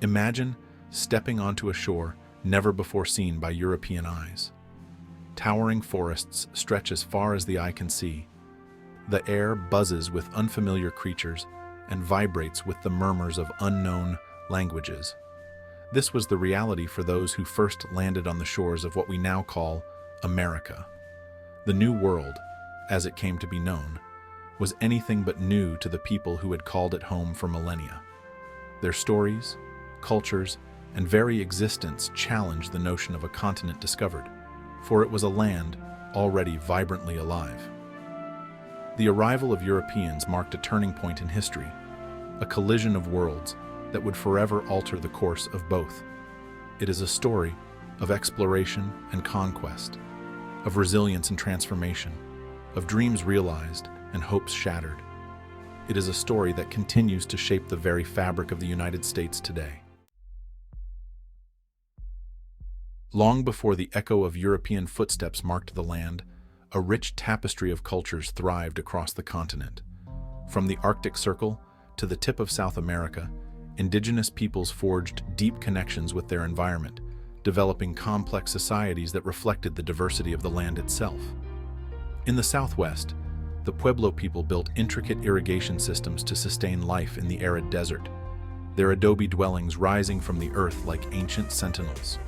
Imagine stepping onto a shore never before seen by European eyes. Towering forests stretch as far as the eye can see. The air buzzes with unfamiliar creatures and vibrates with the murmurs of unknown languages. This was the reality for those who first landed on the shores of what we now call America. The New World, as it came to be known, was anything but new to the people who had called it home for millennia. Their stories, cultures, and very existence challenged the notion of a continent discovered, for it was a land already vibrantly alive. The arrival of Europeans marked a turning point in history, a collision of worlds that would forever alter the course of both. It is a story of exploration and conquest, of resilience and transformation, of dreams realized and hopes shattered. It is a story that continues to shape the very fabric of the United States today. Long before the echo of European footsteps marked the land, a rich tapestry of cultures thrived across the continent. From the Arctic Circle to the tip of South America, indigenous peoples forged deep connections with their environment, developing complex societies that reflected the diversity of the land itself. In the Southwest, the Pueblo people built intricate irrigation systems to sustain life in the arid desert, their adobe dwellings rising from the earth like ancient sentinels.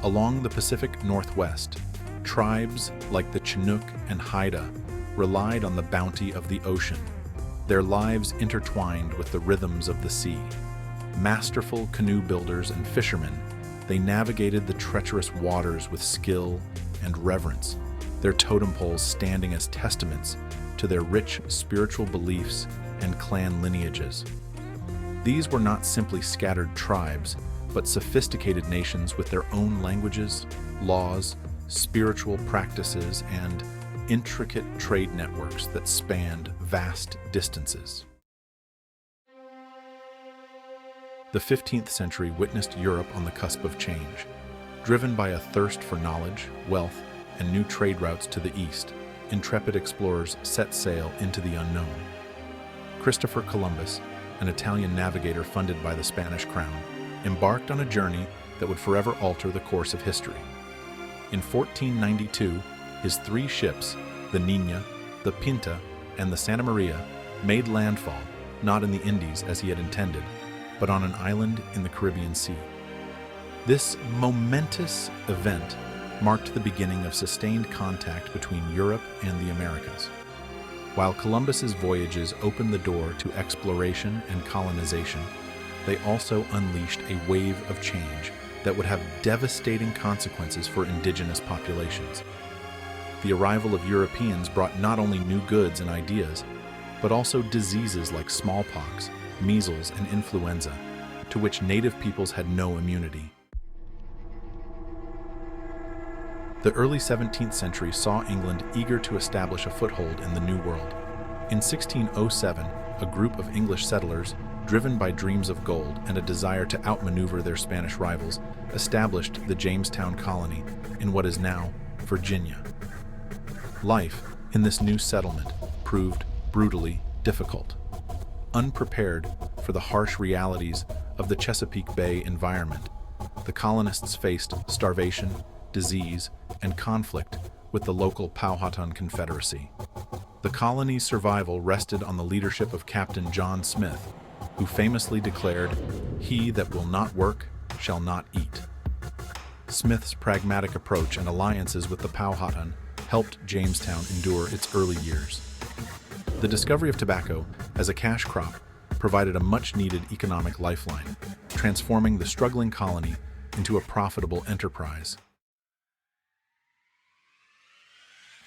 Along the Pacific Northwest, tribes like the Chinook and Haida relied on the bounty of the ocean, their lives intertwined with the rhythms of the sea. Masterful canoe builders and fishermen, they navigated the treacherous waters with skill and reverence, their totem poles standing as testaments to their rich spiritual beliefs and clan lineages. These were not simply scattered tribes, but sophisticated nations with their own languages, laws, spiritual practices, and intricate trade networks that spanned vast distances. The 15th century witnessed Europe on the cusp of change. Driven by a thirst for knowledge, wealth, and new trade routes to the east, intrepid explorers set sail into the unknown. Christopher Columbus, an Italian navigator funded by the Spanish crown, embarked on a journey that would forever alter the course of history. In 1492, his 3 ships, the Niña, the Pinta, and the Santa Maria, made landfall, not in the Indies as he had intended, but on an island in the Caribbean Sea. This momentous event marked the beginning of sustained contact between Europe and the Americas. While Columbus's voyages opened the door to exploration and colonization, they also unleashed a wave of change that would have devastating consequences for indigenous populations. The arrival of Europeans brought not only new goods and ideas, but also diseases like smallpox, measles, and influenza, to which native peoples had no immunity. The early 17th century saw England eager to establish a foothold in the New World. In 1607, a group of English settlers, driven by dreams of gold and a desire to outmaneuver their Spanish rivals, established the Jamestown colony in what is now Virginia. Life in this new settlement proved brutally difficult. Unprepared for the harsh realities of the Chesapeake Bay environment, the colonists faced starvation, disease, and conflict with the local Powhatan Confederacy. The colony's survival rested on the leadership of Captain John Smith, who famously declared, "He that will not work shall not eat." Smith's pragmatic approach and alliances with the Powhatan helped Jamestown endure its early years. The discovery of tobacco as a cash crop provided a much-needed economic lifeline, transforming the struggling colony into a profitable enterprise.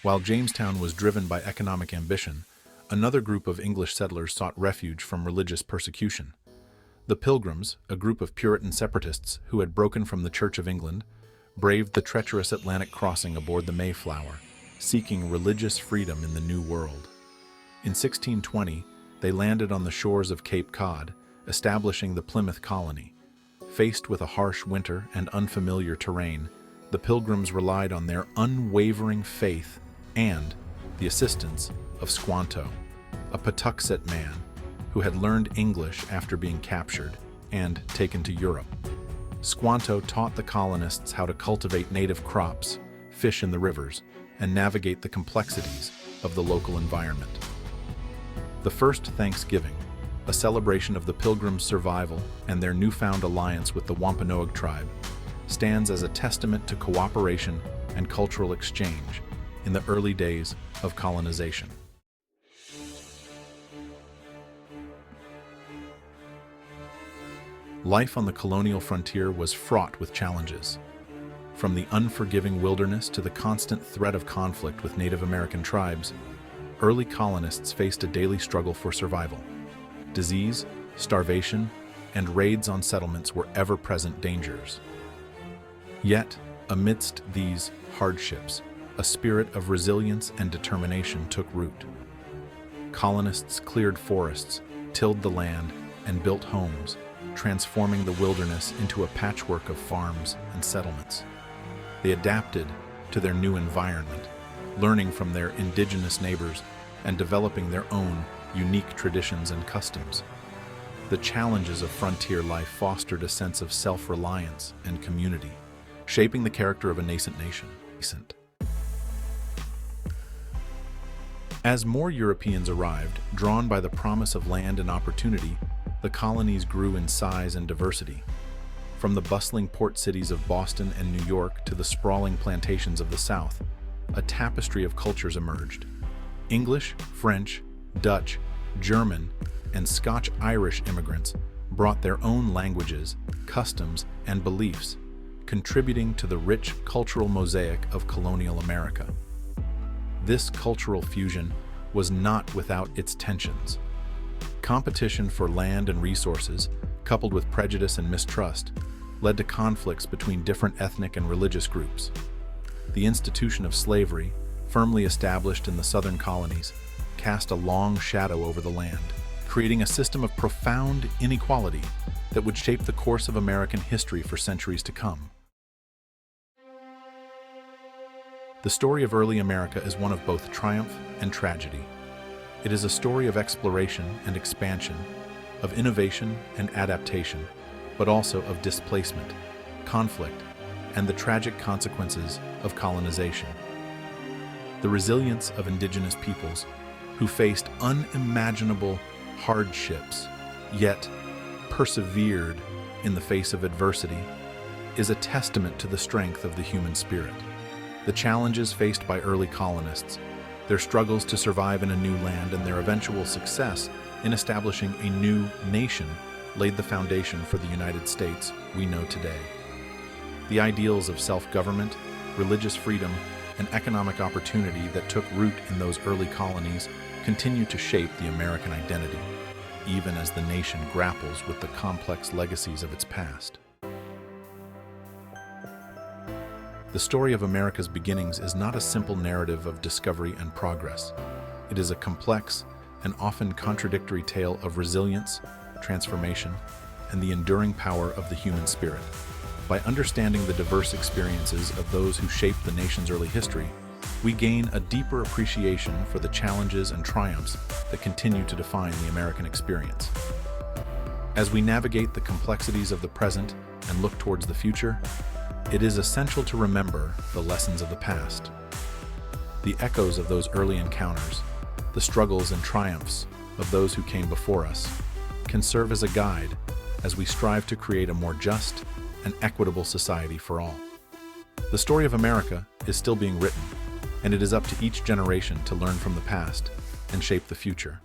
While Jamestown was driven by economic ambition, another group of English settlers sought refuge from religious persecution. The Pilgrims, a group of Puritan separatists who had broken from the Church of England, braved the treacherous Atlantic crossing aboard the Mayflower, seeking religious freedom in the New World. In 1620, they landed on the shores of Cape Cod, establishing the Plymouth colony. Faced with a harsh winter and unfamiliar terrain, the Pilgrims relied on their unwavering faith and the assistance of Squanto, a Patuxet man who had learned English after being captured and taken to Europe. Squanto taught the colonists how to cultivate native crops, fish in the rivers, and navigate the complexities of the local environment. The first Thanksgiving, a celebration of the Pilgrims' survival and their newfound alliance with the Wampanoag tribe, stands as a testament to cooperation and cultural exchange in the early days of colonization. Life on the colonial frontier was fraught with challenges. From the unforgiving wilderness to the constant threat of conflict with Native American tribes, early colonists faced a daily struggle for survival. Disease, starvation, and raids on settlements were ever-present dangers. Yet, amidst these hardships, a spirit of resilience and determination took root. Colonists cleared forests, tilled the land, and built homes, transforming the wilderness into a patchwork of farms and settlements. They adapted to their new environment, learning from their indigenous neighbors and developing their own unique traditions and customs. The challenges of frontier life fostered a sense of self-reliance and community, shaping the character of a nascent nation. As more Europeans arrived, drawn by the promise of land and opportunity, the colonies grew in size and diversity. From the bustling port cities of Boston and New York to the sprawling plantations of the South, a tapestry of cultures emerged. English, French, Dutch, German, and Scotch-Irish immigrants brought their own languages, customs, and beliefs, contributing to the rich cultural mosaic of colonial America. This cultural fusion was not without its tensions. Competition for land and resources, coupled with prejudice and mistrust, led to conflicts between different ethnic and religious groups. The institution of slavery, firmly established in the southern colonies, cast a long shadow over the land, creating a system of profound inequality that would shape the course of American history for centuries to come. The story of early America is one of both triumph and tragedy. It is a story of exploration and expansion, of innovation and adaptation, but also of displacement, conflict, and the tragic consequences of colonization. The resilience of indigenous peoples, who faced unimaginable hardships, yet persevered in the face of adversity, is a testament to the strength of the human spirit. The challenges faced by early colonists, their struggles to survive in a new land, and their eventual success in establishing a new nation laid the foundation for the United States we know today. The ideals of self-government, religious freedom, and economic opportunity that took root in those early colonies continue to shape the American identity, even as the nation grapples with the complex legacies of its past. The story of America's beginnings is not a simple narrative of discovery and progress. It is a complex and often contradictory tale of resilience, transformation, and the enduring power of the human spirit. By understanding the diverse experiences of those who shaped the nation's early history, we gain a deeper appreciation for the challenges and triumphs that continue to define the American experience. As we navigate the complexities of the present and look towards the future, it is essential to remember the lessons of the past. The echoes of those early encounters, the struggles and triumphs of those who came before us, can serve as a guide as we strive to create a more just and equitable society for all. The story of America is still being written, and it is up to each generation to learn from the past and shape the future.